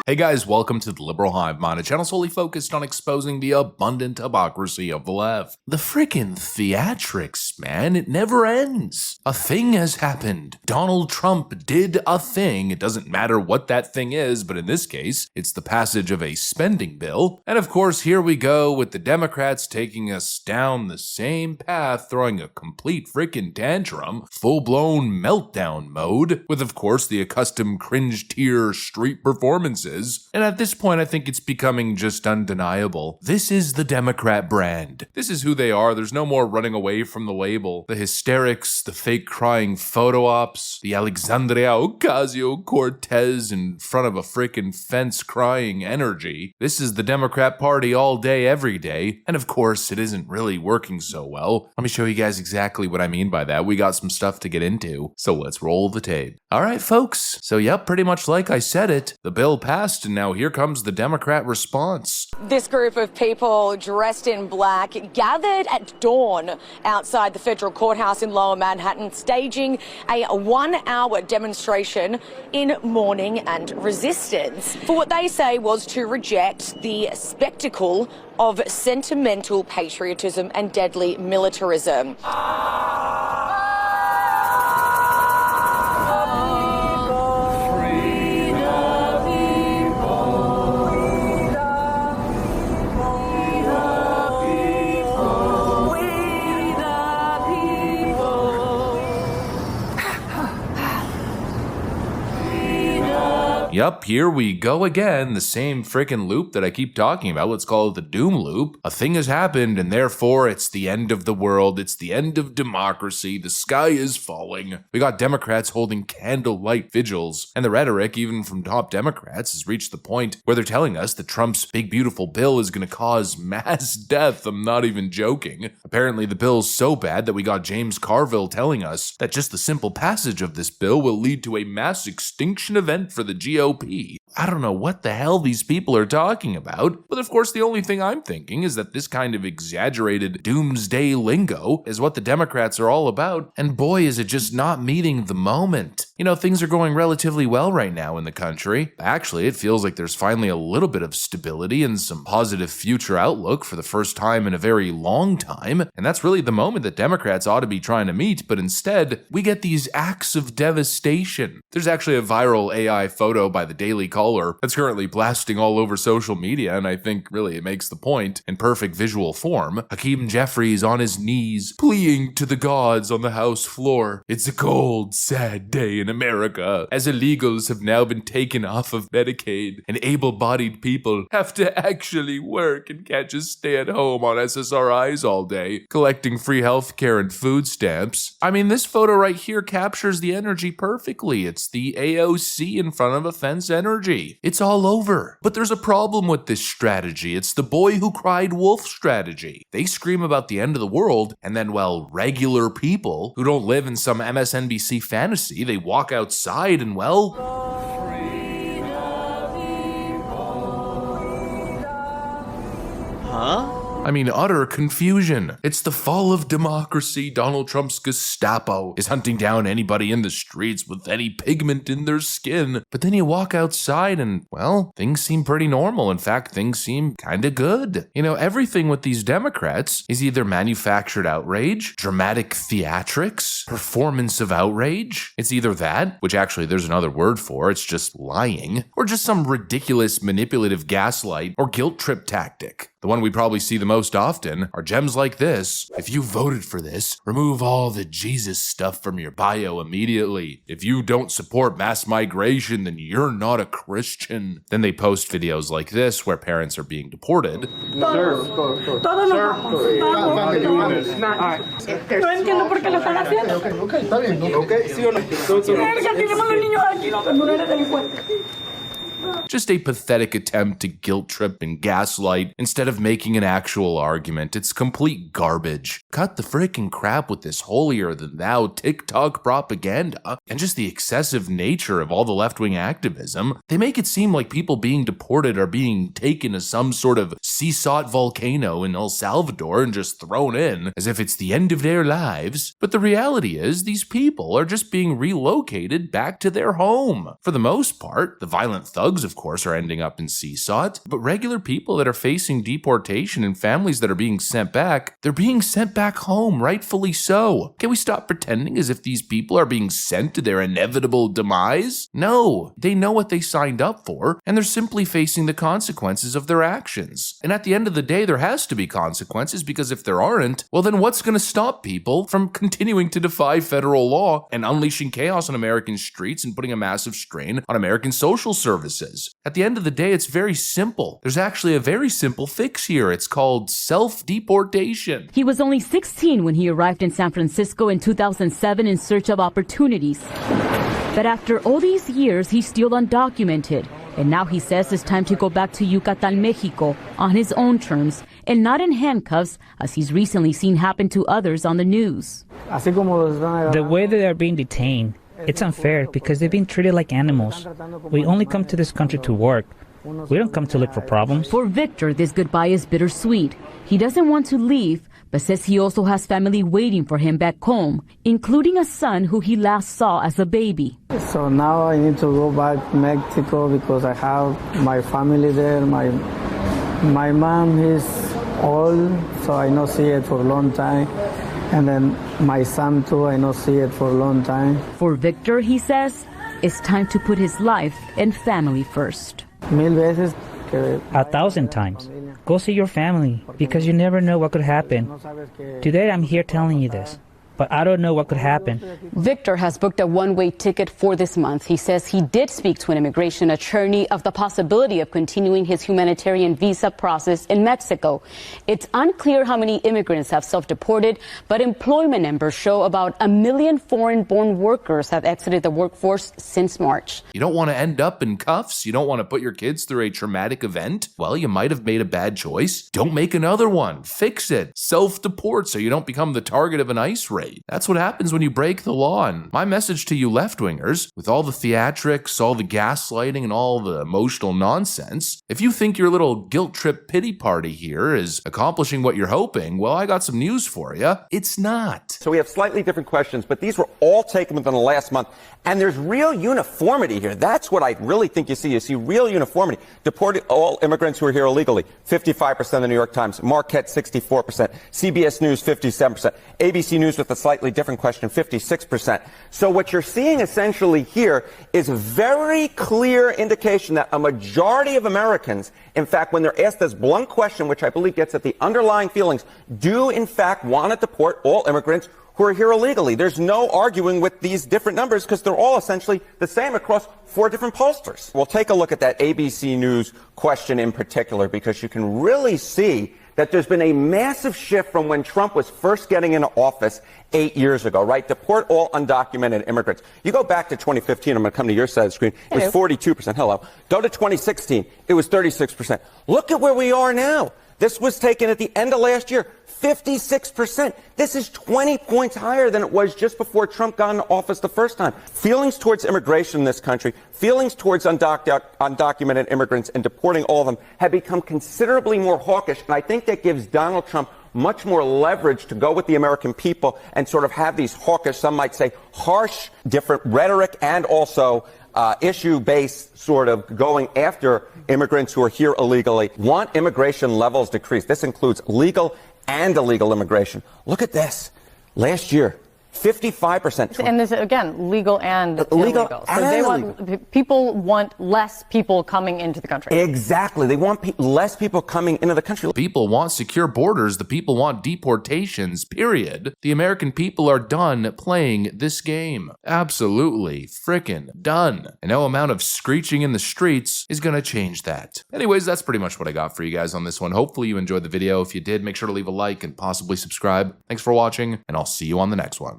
Hey guys, welcome to the Liberal Hive Mind, a channel solely focused on exposing the abundant hypocrisy of the left. The frickin' theatrics, man, it never ends. A thing has happened. Donald Trump did a thing. It doesn't matter what that thing is, but in this case, it's the passage of a spending bill. And of course, here we go with the Democrats taking us down the same path, throwing a complete frickin' tantrum, full-blown meltdown mode, with of course the accustomed cringe tier street performances. And at this point, I think it's becoming just undeniable. This is the Democrat brand. This is who they are. There's no more running away from the label. The hysterics, the fake crying photo ops, the Alexandria Ocasio-Cortez in front of a frickin' fence crying energy. This is the Democrat Party all day, every day. And of course, it isn't really working so well. Let me show you guys exactly what I mean by that. We got some stuff to get into, so let's roll the tape. All right, folks. So yep, pretty much like I said it, the bill passed and now here comes the Democrat response. This group of people dressed in black gathered at dawn outside the federal courthouse in Lower Manhattan, staging a 1-hour demonstration in mourning and resistance for what they say was to reject the spectacle of sentimental patriotism and deadly militarism. Yup, here we go again, the same frickin' loop that I keep talking about. Let's call it the doom loop. A thing has happened and therefore it's the end of the world. It's the end of democracy. The sky is falling. We got Democrats holding candlelight vigils, and the rhetoric, even from top Democrats, has reached the point where they're telling us that Trump's big beautiful bill is gonna cause mass death. I'm not even joking. Apparently the bill's so bad that we got James Carville telling us that just the simple passage of this bill will lead to a mass extinction event for the GOP. I don't know what the hell these people are talking about, but of course the only thing I'm thinking is that this kind of exaggerated doomsday lingo is what the Democrats are all about, and boy is it just not meeting the moment. You know, things are going relatively well right now in the country. Actually, it feels like there's finally a little bit of stability and some positive future outlook for the first time in a very long time, and that's really the moment that Democrats ought to be trying to meet, but instead, we get these acts of devastation. There's actually a viral AI photo by the Daily Caller that's currently blasting all over social media, and I think really it makes the point in perfect visual form. Hakeem Jeffries on his knees, pleading to the gods on the House floor. It's a cold, sad day in America, as illegals have now been taken off of Medicaid, and able-bodied people have to actually work and can't just stay at home on SSRIs all day, collecting free healthcare and food stamps. I mean, this photo right here captures the energy perfectly. It's the AOC in front of a fence energy. It's all over. But there's a problem with this strategy. It's the boy who cried wolf strategy. They scream about the end of the world, and then, well, regular people who don't live in some MSNBC fantasy, they walk outside and, well, huh? I mean, utter confusion. It's the fall of democracy. Donald Trump's Gestapo is hunting down anybody in the streets with any pigment in their skin. But then you walk outside and, well, things seem pretty normal. In fact, things seem kinda good. You know, everything with these Democrats is either manufactured outrage, dramatic theatrics, performance of outrage. It's either that, which actually there's another word for, it's just lying, or just some ridiculous manipulative gaslight or guilt trip tactic. The one we probably see the most often are gems like this. If you voted for this, remove all the Jesus stuff from your bio immediately. If you don't support mass migration, then you're not a Christian. Then they post videos like this where parents are being deported. Just a pathetic attempt to guilt trip and gaslight instead of making an actual argument. It's complete garbage. Cut the freaking crap with this holier-than-thou TikTok propaganda and just the excessive nature of all the left-wing activism. They make it seem like people being deported are being taken to some sort of sea-salt volcano in El Salvador and just thrown in as if it's the end of their lives. But the reality is these people are just being relocated back to their home. For the most part, the violent thugs thugs, of course, are ending up in CSOT, but regular people that are facing deportation and families that are being sent back, they're being sent back home, rightfully so. Can we stop pretending as if these people are being sent to their inevitable demise? No, they know what they signed up for, and they're simply facing the consequences of their actions. And at the end of the day, there has to be consequences, because if there aren't, well then what's going to stop people from continuing to defy federal law and unleashing chaos on American streets and putting a massive strain on American social services? At the end of the day, it's very simple. There's actually a very simple fix here. It's called self-deportation. He was only 16 when he arrived in San Francisco in 2007 in search of opportunities. But after all these years, he's still undocumented. And now he says it's time to go back to Yucatan, Mexico, on his own terms, and not in handcuffs, as he's recently seen happen to others on the news. The way that they're being detained, it's unfair because they've been treated like animals. We only come to this country to work. We don't come to look for problems. For Victor, this goodbye is bittersweet. He doesn't want to leave, but says he also has family waiting for him back home, including a son who he last saw as a baby. So now I need to go back to Mexico because I have my family there. My mom is old, so I not see it for a long time. And then my son too, I not see it for a long time. For Victor, he says, it's time to put his life and family first. 1,000 times. Go see your family, because you never know what could happen. Today I'm here telling you this, but I don't know what could happen. Victor has booked a one-way ticket for this month. He says he did speak to an immigration attorney of the possibility of continuing his humanitarian visa process in Mexico. It's unclear how many immigrants have self-deported, but employment numbers show about 1 million foreign-born workers have exited the workforce since March. You don't want to end up in cuffs? You don't want to put your kids through a traumatic event? Well, you might have made a bad choice. Don't make another one. Fix it. Self-deport so you don't become the target of an ICE raid. That's what happens when you break the law. And my message to you left-wingers, with all the theatrics, all the gaslighting, and all the emotional nonsense, if you think your little guilt trip pity party here is accomplishing what you're hoping, well, I got some news for you. It's not. So we have slightly different questions, but these were all taken within the last month. And there's real uniformity here. That's what I really think you see. You see real uniformity. Deported all immigrants who are here illegally, 55% of the New York Times. Marquette, 64%. CBS News, 57%. ABC News with a slightly different question, 56%. So what you're seeing essentially here is a very clear indication that a majority of Americans, in fact, when they're asked this blunt question, which I believe gets at the underlying feelings, do in fact want to deport all immigrants who are here illegally. There's no arguing with these different numbers because they're all essentially the same across 4 different pollsters. We'll take a look at that ABC News question in particular because you can really see that there's been a massive shift from when Trump was first getting into office 8 years ago, right? Deport all undocumented immigrants. You go back to 2015, I'm going to come to your side of the screen, it was 42%. Hello. Go to 2016, it was 36%. Look at where we are now. This was taken at the end of last year, 56%. This is 20 points higher than it was just before Trump got into office the first time. Feelings towards immigration in this country, feelings towards undocumented immigrants and deporting all of them have become considerably more hawkish, and I think that gives Donald Trump much more leverage to go with the American people and sort of have these hawkish, some might say harsh, different rhetoric and also issue-based sort of going after immigrants who are here illegally, want immigration levels decreased. This includes legal and illegal immigration. Look at this. Last year, 55%. And this, again, legal and illegal. So people want less people coming into the country. Exactly. They want less people coming into the country. People want secure borders. The people want deportations, period. The American people are done playing this game. Absolutely frickin' done. And no amount of screeching in the streets is gonna change that. Anyways, that's pretty much what I got for you guys on this one. Hopefully you enjoyed the video. If you did, make sure to leave a like and possibly subscribe. Thanks for watching, and I'll see you on the next one.